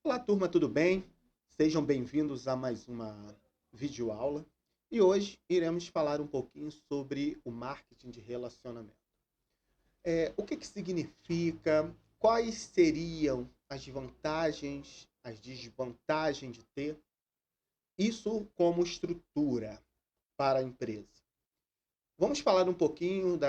Olá, turma, tudo bem? Sejam bem-vindos a mais uma videoaula. E hoje iremos falar um pouquinho sobre o marketing de relacionamento. O que significa? Quais seriam as vantagens, as desvantagens de ter isso como estrutura para a empresa? Vamos falar um pouquinho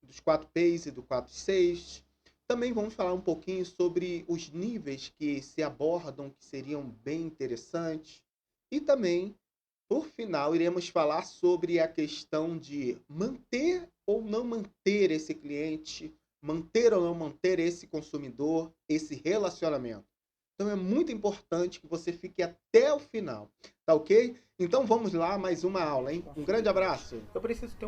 dos 4 P's e do 4 Cs. Também vamos falar um pouquinho sobre os níveis que se abordam, que seriam bem interessantes. E também, por final, iremos falar sobre a questão de manter ou não manter esse cliente, manter ou não manter esse consumidor, esse relacionamento. Então é muito importante que você fique até o final, tá ok? Então vamos lá, mais uma aula, hein? Um grande Consumidores. abraço! Eu preciso ter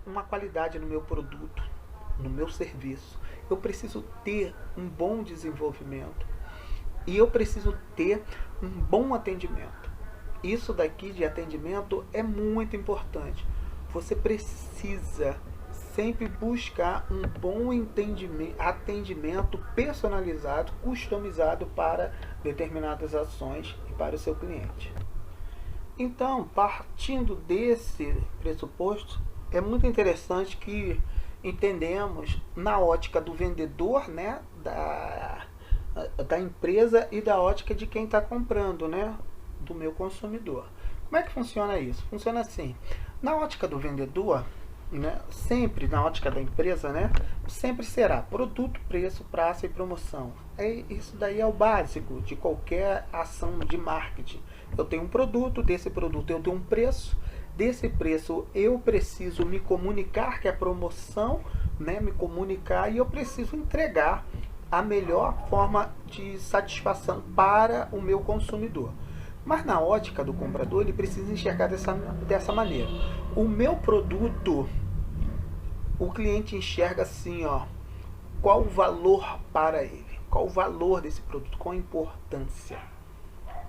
uma qualidade no meu produto, no meu serviço. Eu preciso ter um bom desenvolvimento e eu preciso ter um bom atendimento. Isso daqui de atendimento é muito importante. Você precisa sempre buscar um bom atendimento personalizado, customizado para determinadas ações e para o seu cliente. Então, partindo desse pressuposto, é muito interessante que entendemos na ótica do vendedor, né, da empresa e da ótica de quem está comprando, né, do meu consumidor. Como é que funciona isso? Funciona assim: na ótica do vendedor, né, sempre na ótica da empresa, né, sempre será produto, preço, prazo e promoção. Isso daí é o básico de qualquer ação de marketing. Eu tenho um produto, desse produto eu tenho um preço, desse preço eu preciso me comunicar que é promoção, né, me comunicar, e eu preciso entregar a melhor forma de satisfação para o meu consumidor. Mas na ótica do comprador, ele precisa enxergar dessa maneira. O meu produto, o cliente enxerga assim, ó, qual o valor para ele, qual o valor desse produto, qual a importância,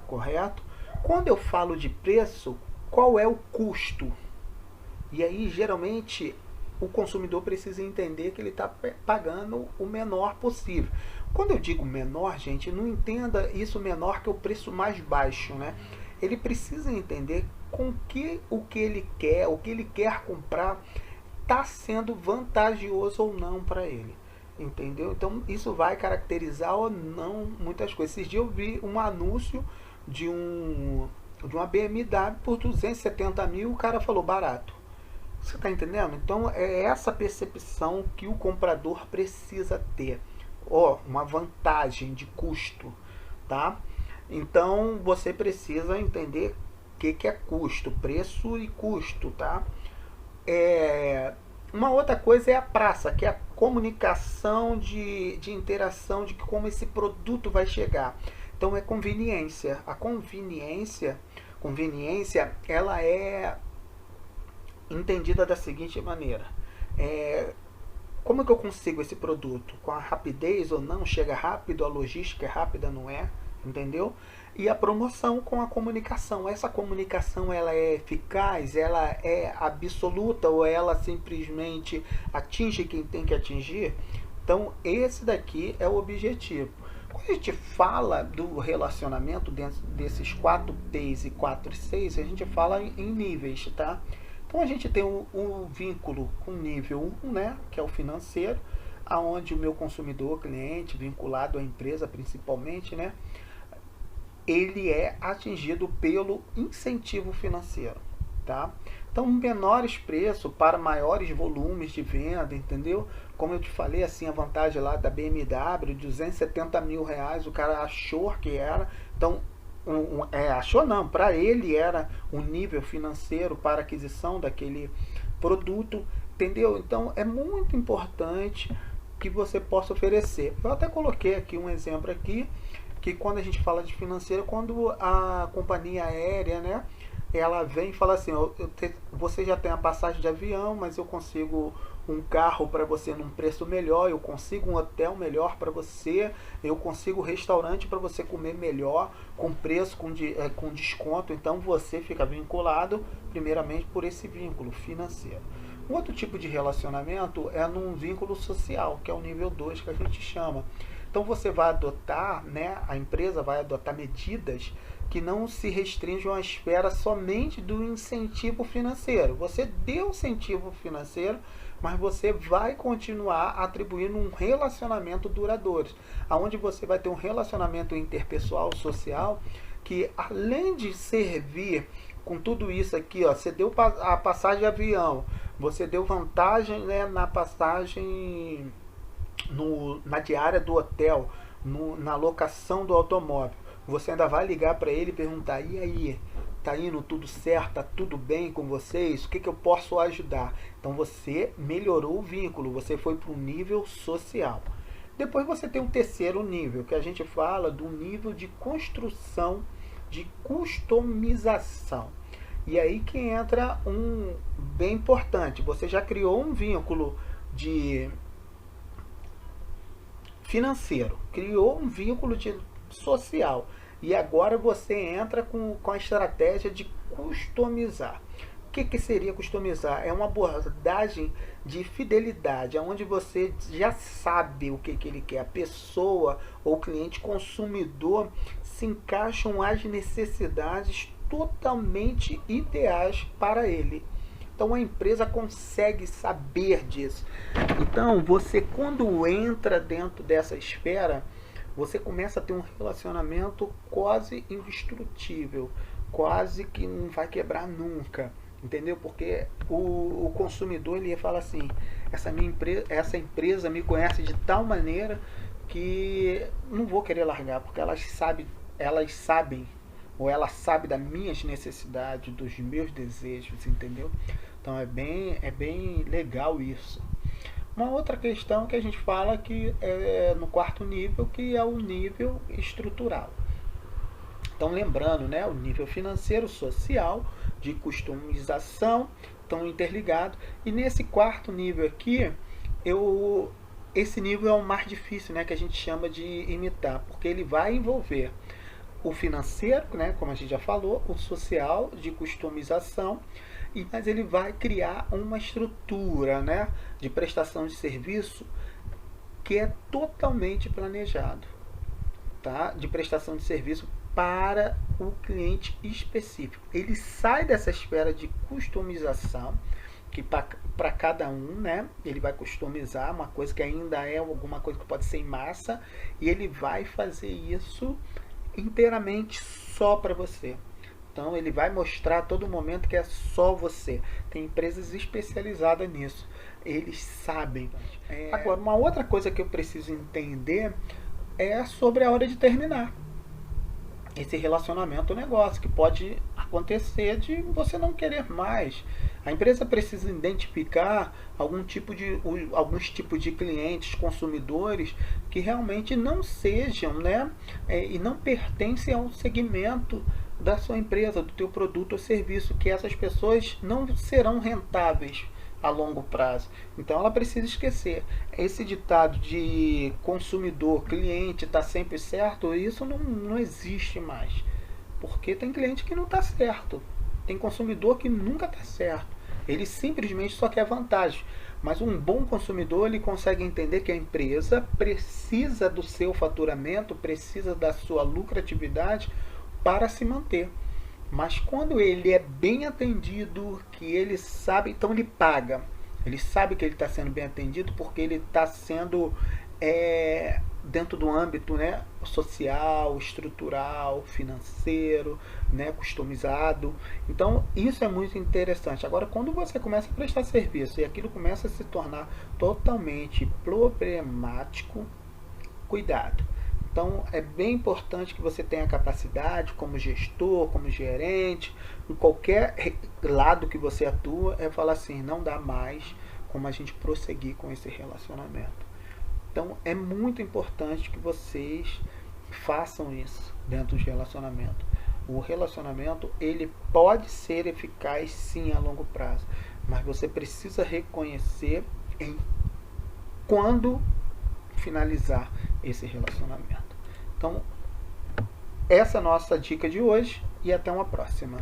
correto? Quando eu falo de preço, qual é o custo? E aí, geralmente, o consumidor precisa entender que ele está pagando o menor possível. Quando eu digo menor, gente, não entenda isso menor que o preço mais baixo, né? Ele precisa entender com que o que ele quer comprar, está sendo vantajoso ou não para ele. Entendeu? Então isso vai caracterizar ou não muitas coisas. Esses dias eu vi um anúncio de de uma BMW por 270 mil, o cara falou barato. Você está entendendo? Então é essa percepção que o comprador precisa ter. Ó, uma vantagem de custo, tá? Então você precisa entender o que é custo, preço e custo, tá? Uma outra coisa é a praça, que é a comunicação de interação, de como esse produto vai chegar. Então é conveniência. A conveniência, ela é entendida da seguinte maneira: é, como é que eu consigo esse produto? Com a rapidez ou não? Chega rápido, a logística é rápida, não é? Entendeu? E a promoção com a comunicação. Essa comunicação, ela é eficaz, ela é absoluta, ou ela simplesmente atinge quem tem que atingir? Então esse daqui é o objetivo. Quando a gente fala do relacionamento dentro desses 4 P's e 4 C's, a gente fala em níveis, tá? Então a gente tem um vínculo com nível 1, né, que é o financeiro, aonde o meu consumidor, cliente, vinculado à empresa principalmente, né, ele é atingido pelo incentivo financeiro, tá? Então, menores preços para maiores volumes de venda, entendeu? Como eu te falei, assim, a vantagem lá da BMW, 270 mil reais, o cara achou que era. Então, achou não, para ele era um nível financeiro para aquisição daquele produto, entendeu? Então, é muito importante que você possa oferecer. Eu até coloquei aqui um exemplo aqui, que quando a gente fala de financeiro, quando a companhia aérea, né, ela vem e fala assim: você já tem a passagem de avião, mas eu consigo um carro para você num preço melhor, eu consigo um hotel melhor para você, eu consigo um restaurante para você comer melhor, com preço, com desconto. Então você fica vinculado primeiramente por esse vínculo financeiro. Um outro tipo de relacionamento é num vínculo social, que é o nível 2 que a gente chama. Então você vai adotar, né, a empresa vai adotar medidas que não se restringam à esfera somente do incentivo financeiro. Você deu incentivo financeiro, mas você vai continuar atribuindo um relacionamento duradouro, aonde você vai ter um relacionamento interpessoal, social, que além de servir com tudo isso aqui, ó, você deu a passagem de avião, você deu vantagem, né, na passagem, na diária do hotel, na locação do automóvel. Você ainda vai ligar para ele e perguntar: e aí, tá indo tudo certo, tá tudo bem com vocês? O que eu posso ajudar? Então você melhorou o vínculo, você foi para um nível social. Depois você tem um terceiro nível, que a gente fala do nível de construção, de customização. E aí que entra um bem importante. Você já criou um vínculo financeiro, criou um vínculo social. E agora você entra com a estratégia de customizar. O que seria customizar? É uma abordagem de fidelidade, onde você já sabe o que ele quer. A pessoa ou cliente consumidor se encaixam as necessidades totalmente ideais para ele. Então a empresa consegue saber disso. Então você, quando entra dentro dessa esfera, você começa a ter um relacionamento quase indestrutível, quase que não vai quebrar nunca, entendeu? Porque o consumidor, ele fala assim: essa empresa me conhece de tal maneira que não vou querer largar, porque elas sabem, ou ela sabe das minhas necessidades, dos meus desejos, entendeu? Então é bem legal isso. Uma outra questão que a gente fala que é no quarto nível, que é o nível estrutural. Então lembrando, né, o nível financeiro, social, de customização, estão interligados. E nesse quarto nível aqui, esse nível é o mais difícil, né, que a gente chama de imitar, porque ele vai envolver o financeiro, né, como a gente já falou, o social, de customização, mas ele vai criar uma estrutura, né, de prestação de serviço que é totalmente planejado, tá? De prestação de serviço para o cliente específico. Ele sai dessa esfera de customização, que para cada um, né, ele vai customizar uma coisa que ainda é alguma coisa que pode ser em massa, e ele vai fazer isso inteiramente só para você. Então ele vai mostrar a todo momento que é só você. Tem empresas especializadas nisso. Eles sabem. Agora, uma outra coisa que eu preciso entender é sobre a hora de terminar esse relacionamento ou negócio, que pode acontecer de você não querer mais. A empresa precisa identificar alguns tipos de clientes, consumidores, que realmente não sejam, né, e não pertencem ao segmento da sua empresa, do teu produto ou serviço, que essas pessoas não serão rentáveis a longo prazo. Então ela precisa esquecer. Esse ditado de consumidor, cliente está sempre certo, isso não existe mais. Porque tem cliente que não está certo. Tem consumidor que nunca está certo. Ele simplesmente só quer vantagem. Mas um bom consumidor, ele consegue entender que a empresa precisa do seu faturamento, precisa da sua lucratividade para se manter. Mas quando ele é bem atendido, que ele sabe, então ele paga. Ele sabe que ele está sendo bem atendido porque ele está sendo dentro do âmbito, né, social, estrutural, financeiro, né, customizado. Então isso é muito interessante. Agora, quando você começa a prestar serviço e aquilo começa a se tornar totalmente problemático, cuidado. Então é bem importante que você tenha capacidade, como gestor, como gerente, em qualquer lado que você atua, é falar assim: não dá mais como a gente prosseguir com esse relacionamento. Então é muito importante que vocês façam isso dentro de relacionamento. O relacionamento, ele pode ser eficaz sim a longo prazo, mas você precisa reconhecer quando finalizar esse relacionamento. Então, essa é a nossa dica de hoje e até uma próxima.